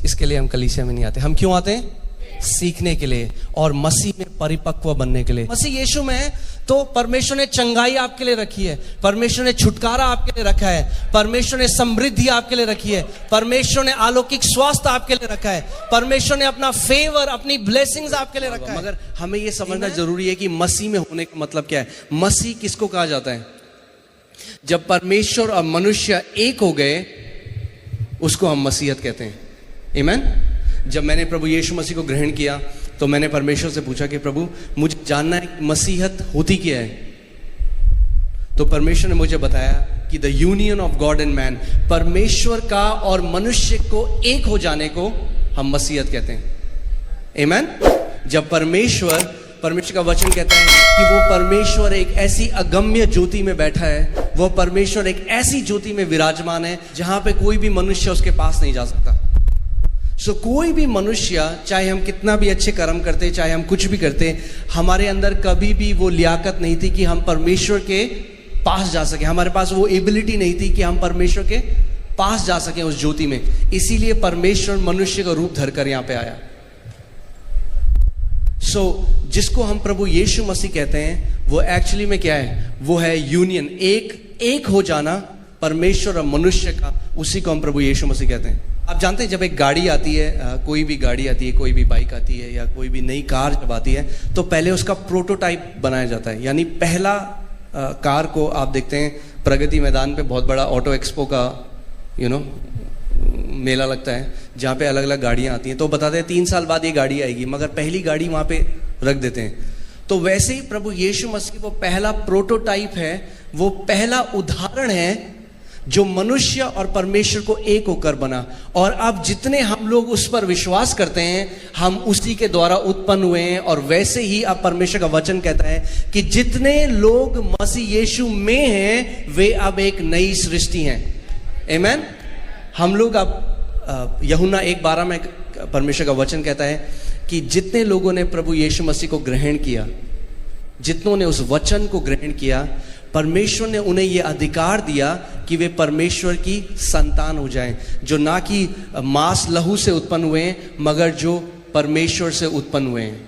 इसके लिए हम कलीसिया में नहीं आते। हम क्यों आते हैं? सीखने के लिए और मसीह में परिपक्व बनने के लिए। मसीह यीशु में है तो परमेश्वर ने चंगाई आपके लिए रखी है, परमेश्वर ने छुटकारा आपके लिए रखा है, परमेश्वर ने समृद्धि आपके लिए रखी है, परमेश्वर ने अलौकिक स्वास्थ्य आपके लिए रखा है, परमेश्वर ने अपना फेवर, अपनी ब्लेसिंग्स आपके लिए रखा है। मगर हमें यह समझना जरूरी है कि मसीह में होने का मतलब क्या है। मसीह किसको कहा जाता है? जब परमेश्वर और मनुष्य एक हो गए उसको हम मसीहत कहते हैं। आमीन। जब मैंने प्रभु यीशु मसीह को ग्रहण किया तो मैंने परमेश्वर से पूछा कि प्रभु मुझे जानना है कि मसीहत होती क्या है। तो परमेश्वर ने मुझे बताया कि the union of God and man, परमेश्वर का और मनुष्य को एक हो जाने को हम मसीहत कहते हैं। आमीन। जब परमेश्वर का वचन कहता है कि वो परमेश्वर एक ऐसी अगम्य ज्योति में बैठा है, वो परमेश्वर एक ऐसी ज्योति में विराजमान है जहां पे कोई भी मनुष्य उसके पास नहीं जा सकता। कोई भी मनुष्य, चाहे हम कितना भी अच्छे कर्म करते, चाहे हम कुछ भी करते, हमारे अंदर कभी भी वो लियाकत नहीं थी कि हम परमेश्वर के पास जा सके। हमारे पास वो एबिलिटी नहीं थी कि हम परमेश्वर के पास जा सके उस ज्योति में। इसीलिए परमेश्वर मनुष्य का रूप धरकर यहां पे आया। जिसको हम प्रभु यीशु मसीह कहते हैं वो एक्चुअली में क्या है? वो है यूनियन, एक हो जाना परमेश्वर और मनुष्य का। उसी को हम प्रभु यीशु मसीह कहते हैं। आप जानते हैं जब एक गाड़ी आती है, कोई भी गाड़ी आती है, कोई भी बाइक आती है या कोई भी नई कार जब आती है तो पहले उसका प्रोटोटाइप बनाया जाता है। यानी पहला कार को आप देखते हैं प्रगति मैदान पे बहुत बड़ा ऑटो एक्सपो का मेला लगता है जहाँ पे अलग अलग गाड़ियाँ आती हैं। तो बताते हैं 3 साल बाद ये गाड़ी आएगी, मगर पहली गाड़ी वहाँ पे रख देते हैं। तो वैसे ही प्रभु यीशु मसीह वो पहला प्रोटोटाइप है, वो पहला उदाहरण है जो मनुष्य और परमेश्वर को एक होकर बना। और अब जितने हम लोग उस पर विश्वास करते हैं हम उसी के द्वारा उत्पन्न हुए हैं। और वैसे ही अब परमेश्वर का वचन कहता है कि जितने लोग मसीह यीशु में हैं वे अब एक नई सृष्टि हैं। आमीन। हम लोग अब यूहन्ना 1:12 में परमेश्वर का वचन कहता है कि जितने लोगों ने प्रभु यीशु मसीह को ग्रहण किया, जितनों ने उस वचन को ग्रहण किया, परमेश्वर ने उन्हें यह अधिकार दिया कि वे परमेश्वर की संतान हो जाएं, जो ना कि मांस लहू से उत्पन्न हुए हैं मगर जो परमेश्वर से उत्पन्न हुए हैं।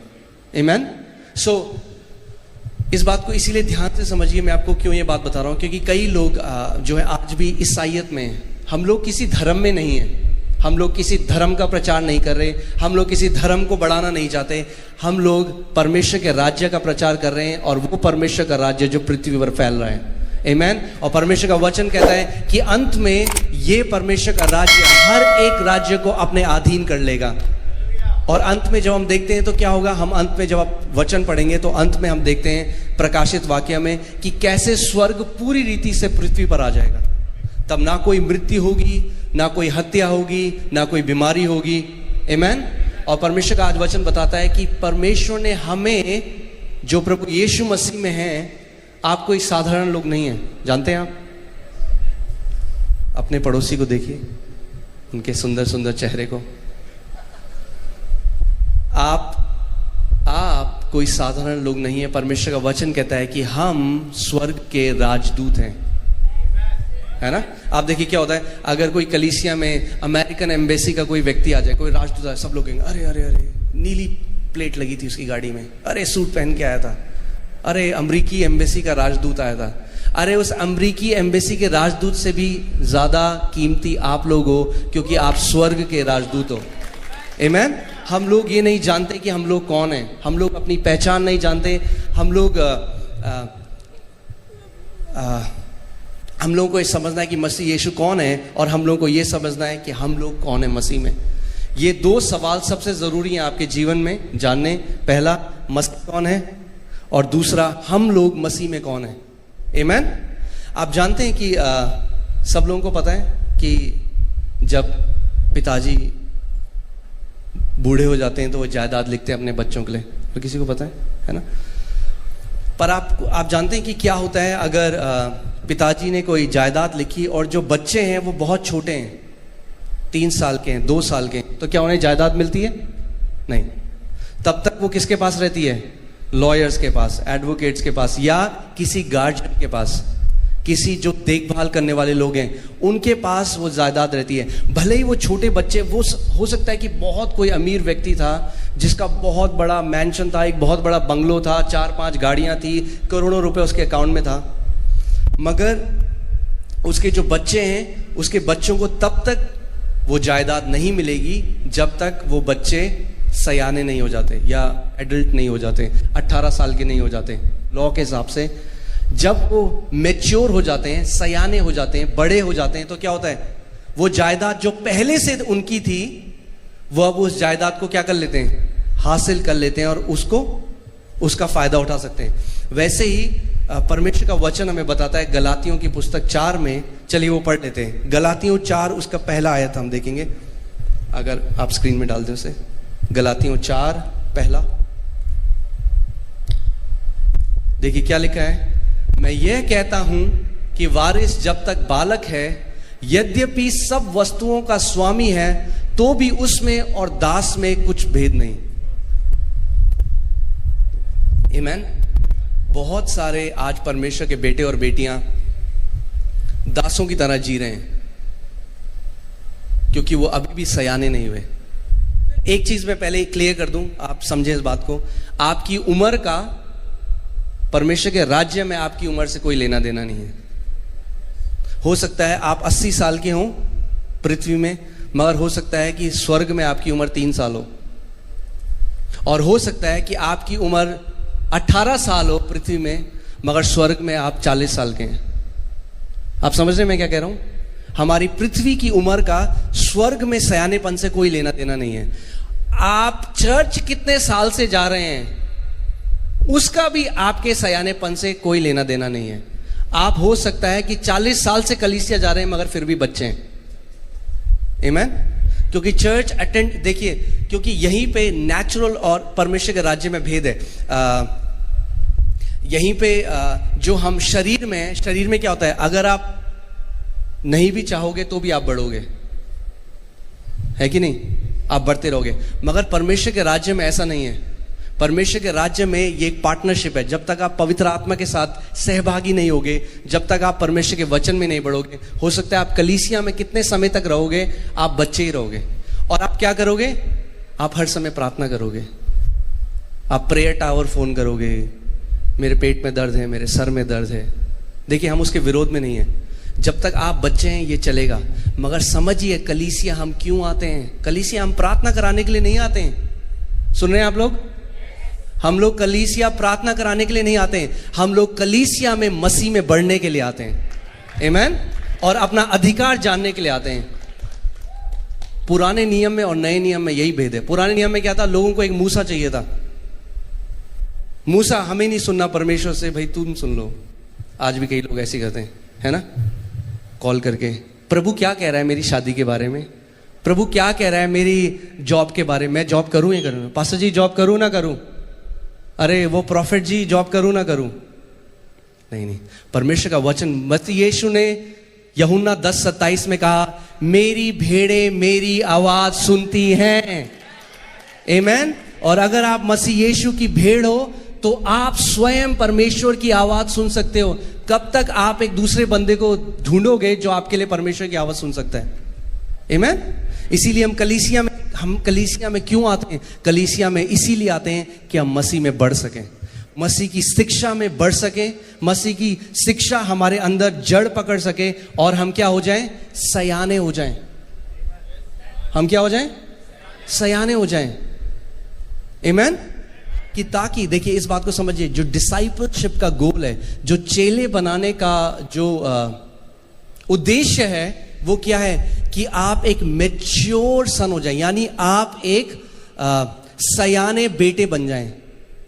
आमीन। इस बात को इसीलिए ध्यान से समझिए। मैं आपको क्यों ये बात बता रहा हूं, क्योंकि कई लोग जो है आज भी ईसाईयत में हैं। हम लोग किसी धर्म में नहीं हैं, हम लोग किसी धर्म का प्रचार नहीं कर रहे, हम लोग किसी धर्म को बढ़ाना नहीं चाहते। हम लोग परमेश्वर के राज्य का प्रचार कर रहे हैं और वो परमेश्वर का राज्य जो पृथ्वी पर फैल रहा है। आमीन। और परमेश्वर का वचन कहता है कि अंत में ये परमेश्वर का राज्य हर एक राज्य को अपने अधीन कर लेगा। और अंत में जब हम देखते हैं तो क्या होगा? हम अंत में जब आप वचन पढ़ेंगे तो अंत में हम देखते हैं प्रकाशित वाक्य में कि कैसे स्वर्ग पूरी रीति से पृथ्वी पर आ जाएगा। तब ना कोई मृत्यु होगी, ना कोई हत्या होगी, ना कोई बीमारी होगी। आमीन। और परमेश्वर का आज वचन बताता है कि परमेश्वर ने हमें, जो प्रभु यीशु मसीह में हैं, आप कोई साधारण लोग नहीं हैं। जानते हैं आप? अपने पड़ोसी को देखिए, उनके सुंदर सुंदर चेहरे को। आप कोई साधारण लोग नहीं है। परमेश्वर का वचन कहता है कि हम स्वर्ग के राजदूत हैं, है ना। आप देखिए क्या होता है, अगर कोई कलीसिया में अमेरिकन एम्बेसी का कोई व्यक्ति आ जाए, कोई राजदूत आए, सब लोग कहेंगे अरे अरे अरे, नीली प्लेट लगी थी उसकी गाड़ी में, अरे सूट पहन के आया था, अरे अमरीकी एम्बेसी का राजदूत आया था। अरे उस अमरीकी एम्बेसी के राजदूत से भी ज्यादा कीमती आप लोग हो, क्योंकि आप स्वर्ग के राजदूत हो। आमीन। हम लोग ये नहीं जानते कि हम लोग कौन हैं, हम लोग अपनी पहचान नहीं जानते। हम लोगों को ये समझना है कि मसीह यीशु कौन है, और हम लोगों को ये समझना है कि हम लोग कौन है मसीह में। ये 2 सवाल सबसे जरूरी हैं आपके जीवन में जानने। पहला, मसीह कौन है, और दूसरा, हम लोग मसीह में कौन है। आमीन। आप जानते हैं कि सब लोगों को पता है कि जब पिताजी बूढ़े हो जाते हैं तो वो जायदाद लिखते हैं अपने बच्चों के लिए। तो किसी को पता है ना। पर आप जानते हैं कि क्या होता है अगर पिताजी ने कोई जायदाद लिखी और जो बच्चे हैं वो बहुत छोटे हैं, 3 साल के हैं, 2 साल के हैं, तो क्या उन्हें जायदाद मिलती है? नहीं। तब तक वो किसके पास रहती है? लॉयर्स के पास, एडवोकेट्स के पास, या किसी गार्जियन के पास। किसी जो देखभाल करने वाले लोग हैं उनके पास वो जायदाद रहती है। भले ही वो छोटे बच्चे, वो हो सकता है कि बहुत कोई अमीर व्यक्ति था जिसका बहुत बड़ा मैंशन था, एक बहुत बड़ा बंगलो था, 4-5 गाड़ियां थी, करोड़ों रुपए उसके अकाउंट में था, मगर उसके जो बच्चे हैं उसके बच्चों को तब तक वो जायदाद नहीं मिलेगी जब तक वो बच्चे सयाने नहीं हो जाते या एडल्ट नहीं हो जाते, 18 साल के नहीं हो जाते। लॉ के हिसाब से जब वो मैच्योर हो जाते हैं, सयाने हो जाते हैं, बड़े हो जाते हैं, तो क्या होता है, वो जायदाद जो पहले से उनकी थी वो अब उस जायदाद को क्या कर लेते हैं, हासिल कर लेते हैं और उसका फायदा उठा सकते हैं। वैसे ही परमेश्वर का वचन हमें बताता है गलातियों की पुस्तक 4 में, चलिए वो पढ़ लेते हैं। गलातियों 4 उसका पहला आयत हम देखेंगे, अगर आप स्क्रीन में डाल दें उसे। गलातियों 4 पहला, देखिए क्या लिखा है। मैं यह कहता हूं कि वारिस जब तक बालक है, यद्यपि सब वस्तुओं का स्वामी है, तो भी उसमें और दास में कुछ भेद नहीं। आमीन। बहुत सारे आज परमेश्वर के बेटे और बेटियां दासों की तरह जी रहे हैं क्योंकि वो अभी भी सयाने नहीं हुए। एक चीज मैं पहले क्लियर कर दूं, आप समझे इस बात को, आपकी उम्र का परमेश्वर के राज्य में आपकी उम्र से कोई लेना देना नहीं है। हो सकता है आप 80 साल के हों पृथ्वी में, मगर हो सकता है कि स्वर्ग में आपकी उम्र 3 साल हो, और हो सकता है कि आपकी उम्र 18 साल हो पृथ्वी में, मगर स्वर्ग में आप 40 साल के हैं। आप समझ रहे हैं मैं क्या कह रहा हूं? हमारी पृथ्वी की उम्र का स्वर्ग में सयानेपन से कोई लेना देना नहीं है। आप चर्च कितने साल से जा रहे हैं उसका भी आपके सयानेपन से कोई लेना देना नहीं है। आप हो सकता है कि 40 साल से कलीसिया जा रहे हैं मगर फिर भी बच्चे हैं। आमीन। क्योंकि चर्च अटेंड, देखिए, क्योंकि यहीं पे नेचुरल और परमेश्वर के राज्य में भेद है। यहीं पे जो हम शरीर में क्या होता है, अगर आप नहीं भी चाहोगे तो भी आप बढ़ोगे, है कि नहीं? आप बढ़ते रहोगे। मगर परमेश्वर के राज्य में ऐसा नहीं है। परमेश्वर के राज्य में ये एक पार्टनरशिप है। जब तक आप पवित्र आत्मा के साथ सहभागी नहीं होगे, जब तक आप परमेश्वर के वचन में नहीं बढ़ोगे, हो सकता है आप कलीसिया में कितने समय तक रहोगे, आप बच्चे ही रहोगे। और आप क्या करोगे? आप हर समय प्रार्थना करोगे, आप प्रेयर टावर फोन करोगे, मेरे पेट में दर्द है, मेरे सर में दर्द है। देखिए, हम उसके विरोध में नहीं है। जब तक आप बच्चे हैं ये चलेगा। मगर समझिए, कलीसिया हम क्यों आते हैं? कलीसिया हम प्रार्थना कराने के लिए नहीं आते हैं। सुन रहे हैं आप लोग? हम लोग कलीसिया प्रार्थना कराने के लिए नहीं आते हैं। हम लोग कलीसिया में मसीह में बढ़ने के लिए आते हैं। आमीन। और अपना अधिकार जानने के लिए आते हैं। पुराने नियम में और नए नियम में यही भेद है। पुराने नियम में क्या था? लोगों को एक मूसा चाहिए था। मूसा, हमें नहीं सुनना परमेश्वर से, भाई तुम सुन लो। आज भी कई लोग ऐसे करते हैं, है ना? कॉल करके, प्रभु क्या कह रहा है मेरी शादी के बारे में? प्रभु क्या कह रहा है मेरी जॉब के बारे में? मैं जॉब करूं या करूं? पास्टर जी जॉब करूं ना करूं? अरे वो प्रॉफिट जी जॉब करूं ना करूं? नहीं। परमेश्वर का वचन, मसीह यीशु ने यूहन्ना 10:27 में कहा, मेरी भेड़ें मेरी आवाज सुनती हैं। आमीन। और अगर आप मसीह यीशु की भेड़ हो तो आप स्वयं परमेश्वर की आवाज सुन सकते हो। कब तक आप एक दूसरे बंदे को ढूंढोगे जो आपके लिए परमेश्वर की आवाज सुन सकता है? आमीन। इसीलिए हम कलीसिया में क्यों आते हैं? कलीसिया में इसीलिए आते हैं कि हम मसीह में बढ़ सकें, मसीह की शिक्षा में बढ़ सकें, मसीह की शिक्षा हमारे अंदर जड़ पकड़ सके और हम क्या हो जाएं? सयाने हो जाएं। हम क्या हो जाएं? सयाने हो जाएं। आमीन। कि ताकि, देखिए इस बात को समझिए, जो डिसाइपलशिप का गोल है, जो चेले बनाने का जो उद्देश्य है, वो क्या है? कि आप एक मैच्योर सन हो जाएं, यानी आप एक सयाने बेटे बन जाएं,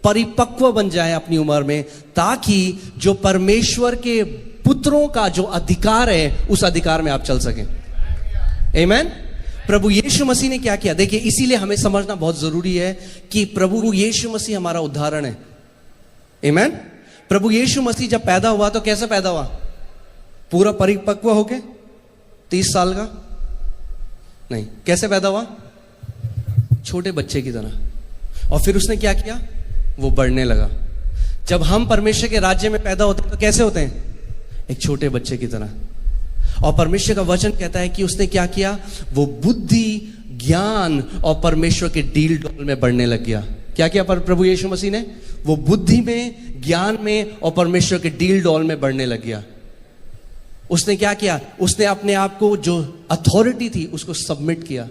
परिपक्व बन जाएं अपनी उम्र में, ताकि जो परमेश्वर के पुत्रों का जो अधिकार है उस अधिकार में आप चल सकें। आमीन। प्रभु यीशु मसीह ने क्या किया? देखिए, इसीलिए हमें समझना बहुत जरूरी है कि प्रभु यीशु मसीह हमारा उदाहरण है। आमीन। प्रभु यीशु मसीह जब पैदा हुआ तो कैसे पैदा हुआ? पूरा परिपक्व होके 30 साल का? नहीं। कैसे पैदा हुआ? छोटे बच्चे की तरह। और फिर उसने क्या किया? वो बढ़ने लगा। जब हम परमेश्वर के राज्य में पैदा होते हैं तो कैसे होते हैं? एक छोटे बच्चे की तरह। और परमेश्वर का वचन कहता है कि उसने क्या किया, वो बुद्धि, ज्ञान और परमेश्वर के डील डॉल में बढ़ने लग गया। क्या किया प्रभु यीशु मसीह ने? वो बुद्धि में, ज्ञान में और परमेश्वर के डील डॉल में बढ़ने लग गया। उसने क्या किया? उसने अपने आप को, जो अथॉरिटी थी, उसको सबमिट किया।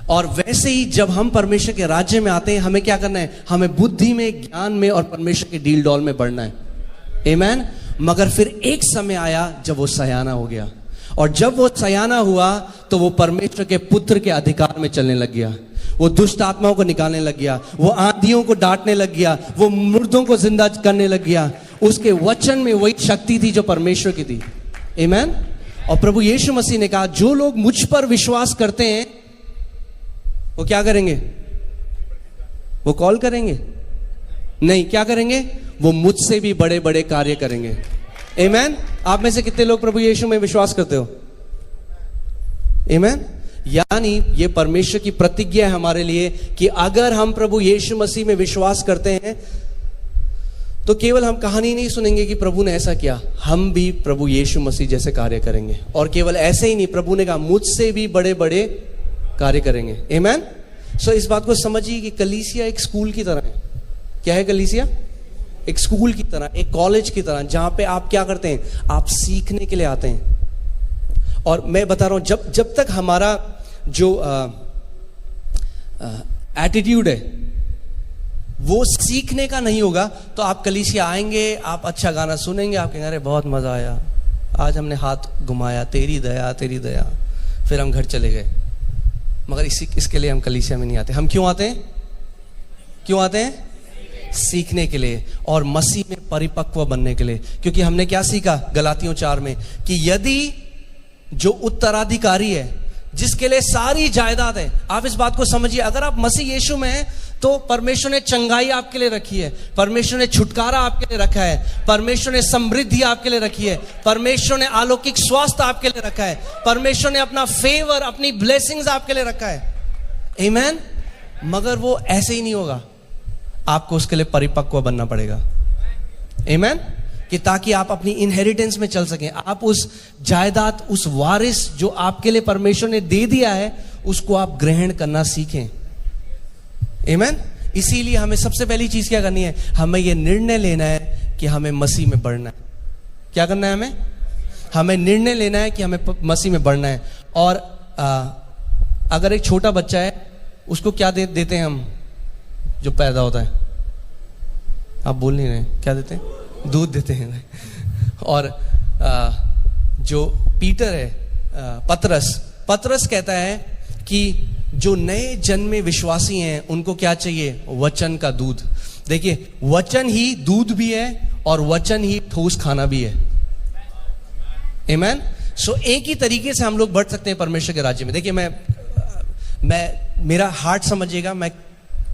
और वैसे ही जब हम परमेश्वर के राज्य में आते हैं, हमें क्या करना है? हमें बुद्धि में, ज्ञान में और परमेश्वर के डील डॉल में बढ़ना है। आमीन। मगर फिर एक समय आया जब वो सयाना हो गया, और जब वो सयाना हुआ तो वो परमेश्वर के पुत्र के अधिकार में चलने लग गया। वो दुष्ट आत्माओं को निकालने लग गया, वो आंधियों को डांटने लग गया, वो मुर्दों को जिंदा करने लग गया। उसके वचन में वही शक्ति थी जो परमेश्वर की थी। आमीन। और प्रभु यीशु मसीह ने कहा, जो लोग मुझ पर विश्वास करते हैं वो क्या करेंगे? वो कॉल करेंगे? नहीं, क्या करेंगे? वो मुझसे भी बड़े बड़े कार्य करेंगे। आमीन। आप में से कितने लोग प्रभु यीशु में विश्वास करते हो? आमीन। यानी ये परमेश्वर की प्रतिज्ञा है हमारे लिए कि अगर हम प्रभु यीशु मसीह में विश्वास करते हैं तो केवल हम कहानी नहीं सुनेंगे कि प्रभु ने ऐसा किया, हम भी प्रभु यीशु मसीह जैसे कार्य करेंगे। और केवल ऐसे ही नहीं, प्रभु ने कहा मुझसे भी बड़े बड़े कार्य करेंगे। आमीन। सो इस बात को समझिए कि कलीसिया एक स्कूल की तरह है। क्या है कलीसिया? एक स्कूल की तरह, एक कॉलेज की तरह, जहां पे आप क्या करते हैं? आप सीखने के लिए आते हैं। और मैं बता रहा हूं, जब तक हमारा जो एटीट्यूड है वो सीखने का नहीं होगा, तो आप कलीसिया आएंगे, आप अच्छा गाना सुनेंगे, आप कहेंगे अरे बहुत मजा आया, आज हमने हाथ घुमाया, तेरी दया तेरी दया, फिर हम घर चले गए। मगर इसके लिए हम कलीसिया में नहीं आते। हम क्यों आते हैं? क्यों आते हैं? सीखने के लिए और मसीह में परिपक्व बनने के लिए। क्योंकि हमने क्या सीखा गलातियों 4 में कि यदि जो उत्तराधिकारी है, जिसके लिए सारी जायदाद है, आप इस बात को समझिए, अगर आप मसीह यीशु में हैं तो परमेश्वर ने चंगाई आपके लिए रखी है, परमेश्वर ने छुटकारा आपके लिए रखा है, परमेश्वर ने समृद्धि आपके लिए रखी है, परमेश्वर ने अलौकिक स्वास्थ्य आपके लिए रखा है, परमेश्वर ने अपना फेवर, अपनी ब्लेसिंग्स आपके लिए रखा है। आमीन। मगर वो ऐसे ही नहीं होगा, आपको उसके लिए परिपक्व बनना पड़ेगा। आमीन। कि ताकि आप अपनी इनहेरिटेंस में चल सकें, आप उस जायदाद, उस वारिस जो आपके लिए परमेश्वर ने दे दिया है, उसको आप ग्रहण करना सीखें। आमीन। इसीलिए हमें सबसे पहली चीज क्या करनी है? हमें यह निर्णय लेना है कि हमें मसीह में बढ़ना है। क्या करना है? हमें निर्णय लेना है कि हमें मसीह में बढ़ना है। और अगर एक छोटा बच्चा है, उसको क्या देते हैं हम जो पैदा होता है? आप बोल नहीं रहे, क्या देते हैं? दूध देते हैं। और जो पीटर है, पतरस कहता है कि जो नए जन्मे विश्वासी हैं उनको क्या चाहिए? वचन का दूध। देखिए, वचन ही दूध भी है और वचन ही ठोस खाना भी है। आमीन। सो एक ही तरीके से हम लोग बढ़ सकते हैं परमेश्वर के राज्य में। देखिए, मैं मेरा हार्ट समझिएगा, मैं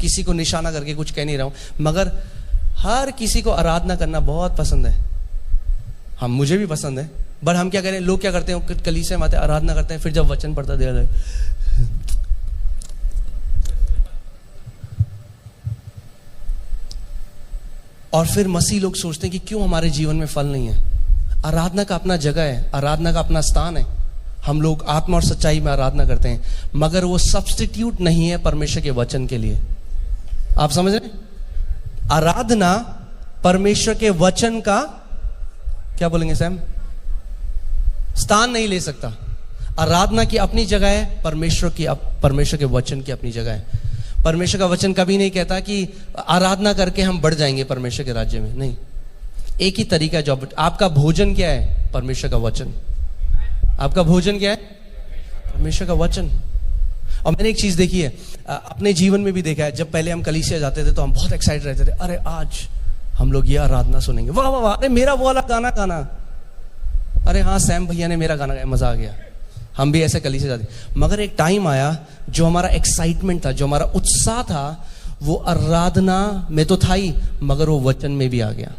किसी को निशाना करके कुछ कह नहीं रहा हूं, मगर हर किसी को आराधना करना बहुत पसंद है। मुझे भी पसंद है। बट हम क्या करें? लोग क्या करते हैं? कलीसिया में आते हैं, आराधना करते हैं, फिर जब वचन पढ़ता दिया जाए, और फिर मसीह लोग सोचते हैं कि क्यों हमारे जीवन में फल नहीं है। आराधना का अपना जगह है, आराधना का अपना स्थान है। हम लोग आत्मा और सच्चाई में आराधना करते हैं, मगर वो सब्स्टिट्यूट नहीं है परमेश्वर के वचन के लिए। आप समझ रहे हैं? आराधना परमेश्वर के वचन का, क्या बोलेंगे सैम, स्थान नहीं ले सकता। आराधना की अपनी जगह है, परमेश्वर के वचन की अपनी जगह है। परमेश्वर का वचन कभी नहीं कहता कि आराधना करके हम बढ़ जाएंगे परमेश्वर के राज्य में। नहीं, एक ही तरीका है। जो आपका भोजन क्या है? परमेश्वर का वचन। आपका भोजन क्या है? परमेश्वर का वचन। और मैंने एक चीज देखी है, अपने जीवन में भी देखा है। जब पहले हम कलीसिया जाते थे तो हम बहुत एक्साइटेड रहते थे, अरे आज हम लोग ये आराधना सुनेंगे, वाह वाह वाह, अरे मेरा वो वाला गाना गाना, अरे हाँ सैम भैया ने मेरा गाना गाया, मजा आ गया। हम भी ऐसे कलीसिया जाते। मगर एक टाइम आया जो हमारा एक्साइटमेंट था, जो हमारा उत्साह था, वो आराधना में तो था ही, मगर वो वचन में भी आ गया।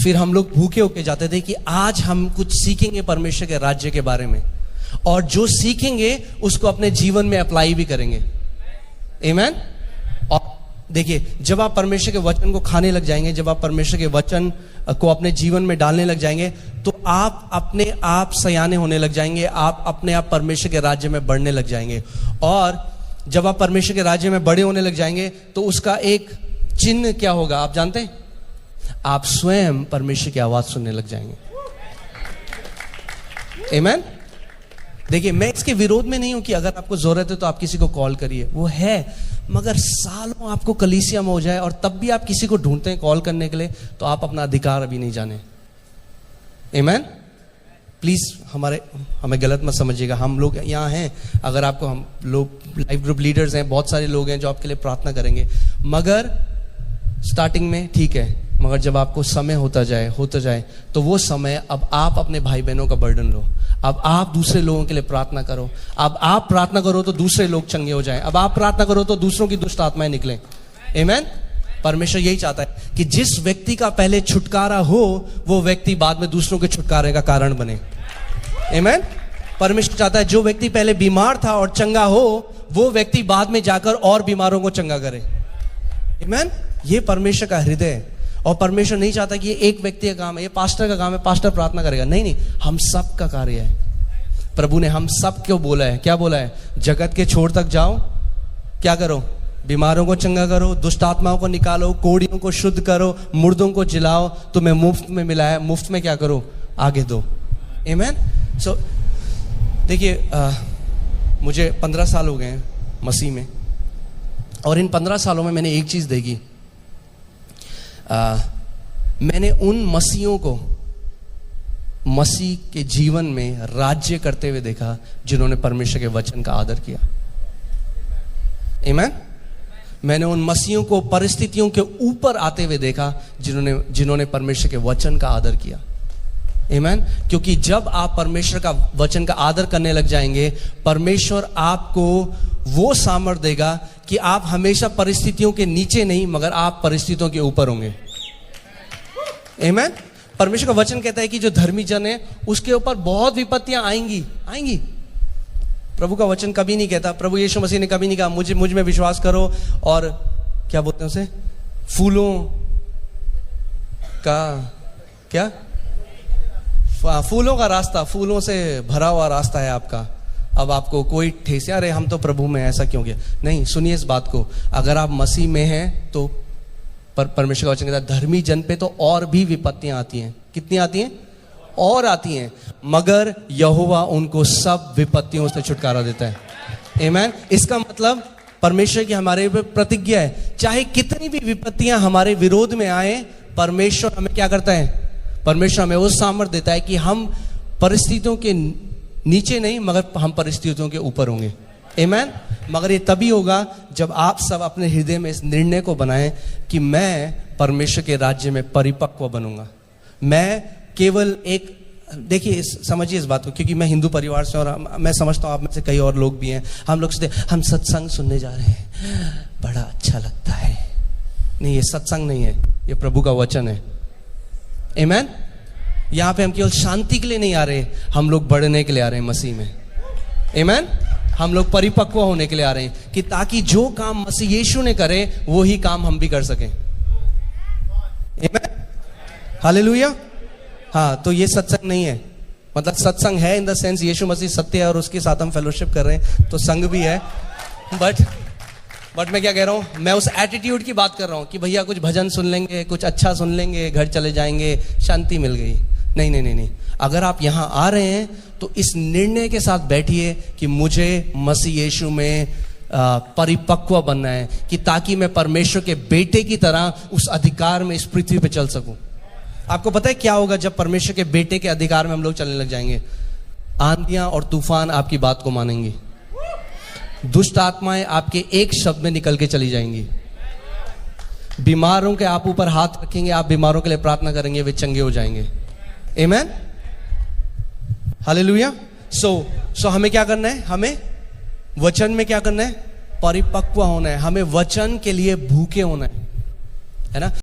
फिर हम लोग भूखे होके जाते थे कि आज हम कुछ सीखेंगे परमेश्वर के राज्य के बारे में, और जो सीखेंगे उसको अपने जीवन में अप्लाई भी करेंगे। आमीन। और देखिए, जब आप परमेश्वर के वचन को खाने लग जाएंगे, जब आप परमेश्वर के वचन को अपने जीवन में डालने लग जाएंगे, तो आप अपने आप सयाने होने लग जाएंगे, आप अपने आप परमेश्वर के राज्य में बढ़ने लग जाएंगे। और जब आप परमेश्वर के राज्य में बड़े होने लग जाएंगे तो उसका एक चिन्ह क्या होगा आप जानते हैं? आप स्वयं परमेश्वर की आवाज सुनने लग जाएंगे। आमीन। देखिए, मैं इसके विरोध में नहीं हूं कि अगर आपको जरूरत है तो आप किसी को कॉल करिए, वो है, मगर सालों आपको कलीसिया में हो जाए और तब भी आप किसी को ढूंढते हैं कॉल करने के लिए, तो आप अपना अधिकार अभी नहीं जाने। आमीन। प्लीज हमें गलत मत समझिएगा, हम लोग यहाँ हैं, अगर आपको हम लोग लाइफ ग्रुप लीडर्स हैं, बहुत सारे लोग हैं जो आपके लिए प्रार्थना करेंगे, मगर स्टार्टिंग में ठीक है, मगर जब आपको समय होता जाए तो वो समय अब आप अपने भाई बहनों का बर्डन लो, अब आप दूसरे लोगों के लिए प्रार्थना करो, अब आप प्रार्थना करो तो दूसरे लोग चंगे हो जाएं, अब आप प्रार्थना करो तो दूसरों की दुष्ट आत्माएं निकलें। आमीन। परमेश्वर यही चाहता है कि जिस व्यक्ति का पहले छुटकारा हो वो व्यक्ति बाद में दूसरों के छुटकारे का कारण बने। आमीन। परमेश्वर चाहता है जो व्यक्ति पहले बीमार था और चंगा हो, वो व्यक्ति बाद में जाकर और बीमारों को चंगा करे। आमीन। ये परमेश्वर का हृदय है। और परमेश्वर नहीं चाहता कि ये एक व्यक्ति का काम है, ये पास्टर का काम है, पास्टर प्रार्थना करेगा, नहीं नहीं, हम सब का कार्य है। प्रभु ने हम सब क्यों बोला है? क्या बोला है? जगत के छोर तक जाओ, क्या करो? बीमारों को चंगा करो, दुष्ट आत्माओं को निकालो, कोढ़ियों को शुद्ध करो, मुर्दों को जिलाओ, तुम्हें मुफ्त में मिला है, मुफ्त में क्या करो? आगे दो। आमीन। सो देखिए, मुझे 15 साल हो गए हैं मसीह में, और इन 15 सालों में मैंने एक चीज देखी, मैंने उन मसीहों को मसीह के जीवन में राज्य करते हुए देखा जिन्होंने परमेश्वर के वचन का आदर किया। आमीन। मैंने उन मसीहों को परिस्थितियों के ऊपर आते हुए देखा जिन्होंने परमेश्वर के वचन का आदर किया। आमीन। क्योंकि जब आप परमेश्वर का वचन का आदर करने लग जाएंगे, परमेश्वर आपको वो सामर्थ्य देगा कि आप हमेशा परिस्थितियों के नीचे नहीं, मगर आप परिस्थितियों के ऊपर होंगे। आमीन। परमेश्वर का वचन कहता है कि जो धर्मी जन है उसके ऊपर बहुत विपत्तियां आएंगी। प्रभु का वचन कभी नहीं कहता, प्रभु यीशु मसीह ने कभी नहीं कहा मुझ में विश्वास करो और क्या बोलते हैं उसे, फूलों का रास्ता, फूलों से भरा हुआ रास्ता है आपका, अब आपको कोई ठेस, अरे हम तो प्रभु में, ऐसा क्यों किया? नहीं, सुनिए इस बात को, अगर आप मसीह में हैं तो परमेश्वर का वचन कहता है धर्मी जन पे तो और भी विपत्तियां आती हैं। कितनी आती हैं? और आती हैं, मगर यहोवा उनको सब विपत्तियों से छुटकारा देता है। आमीन। इसका मतलब परमेश्वर की हमारे ऊपर प्रतिज्ञा है, चाहे कितनी भी विपत्तियां हमारे विरोध में आए, परमेश्वर हमें क्या करता है? परमेश्वर हमें वो सामर्थ्य देता है कि हम परिस्थितियों के नीचे नहीं, मगर हम परिस्थितियों के ऊपर होंगे। आमीन। मगर ये तभी होगा जब आप सब अपने हृदय में इस निर्णय को बनाएं कि मैं परमेश्वर के राज्य में परिपक्व बनूंगा। मैं केवल एक, देखिए समझिए इस बात को, क्योंकि मैं हिंदू परिवार से और मैं समझता हूँ आप में से कई और लोग भी हैं, हम लोग सोचते हम सत्संग सुनने जा रहे हैं, बड़ा अच्छा लगता है। नहीं, ये सत्संग नहीं है, ये प्रभु का वचन है। आमीन। यहाँ पे हम केवल शांति के लिए नहीं आ रहे, हम लोग बढ़ने के लिए आ रहे हैं मसीह में। आमीन। हम लोग परिपक्व होने के लिए आ रहे हैं कि ताकि जो काम मसीह यीशु ने करे वो ही काम हम भी कर सकें। आमीन। हालेलुया। हाँ, तो ये सत्संग नहीं है, मतलब सत्संग है इन द सेंस यीशु मसीह सत्य है और उसके साथ हम फेलोशिप कर रहे हैं, तो संग भी है, बट मैं क्या कह रहा हूँ, मैं उस एटीट्यूड की बात कर रहा हूँ कि भैया कुछ भजन सुन लेंगे, कुछ अच्छा सुन लेंगे, घर चले जाएंगे, शांति मिल गई। नहीं नहीं नहीं नहीं, अगर आप यहाँ आ रहे हैं तो इस निर्णय के साथ बैठिए कि मुझे मसीह यीशु में परिपक्व बनना है, कि ताकि मैं परमेश्वर के बेटे की तरह उस अधिकार में इस पृथ्वी पे चल सकूं। आपको पता है क्या होगा जब परमेश्वर के बेटे के अधिकार में हम लोग चलने लग जाएंगे? आंधियां और तूफान आपकी बात को मानेंगी, दुष्ट आत्माएं आपके एक शब्द में निकल के चली जाएंगी, बीमारों के आप ऊपर हाथ रखेंगे, आप बीमारों के लिए प्रार्थना करेंगे, वे चंगे हो जाएंगे। आमीन। हालेलुया। सो हमें क्या करना है? हमें वचन में क्या करना है? परिपक्व होना है, हमें वचन के लिए भूखे होना है ना।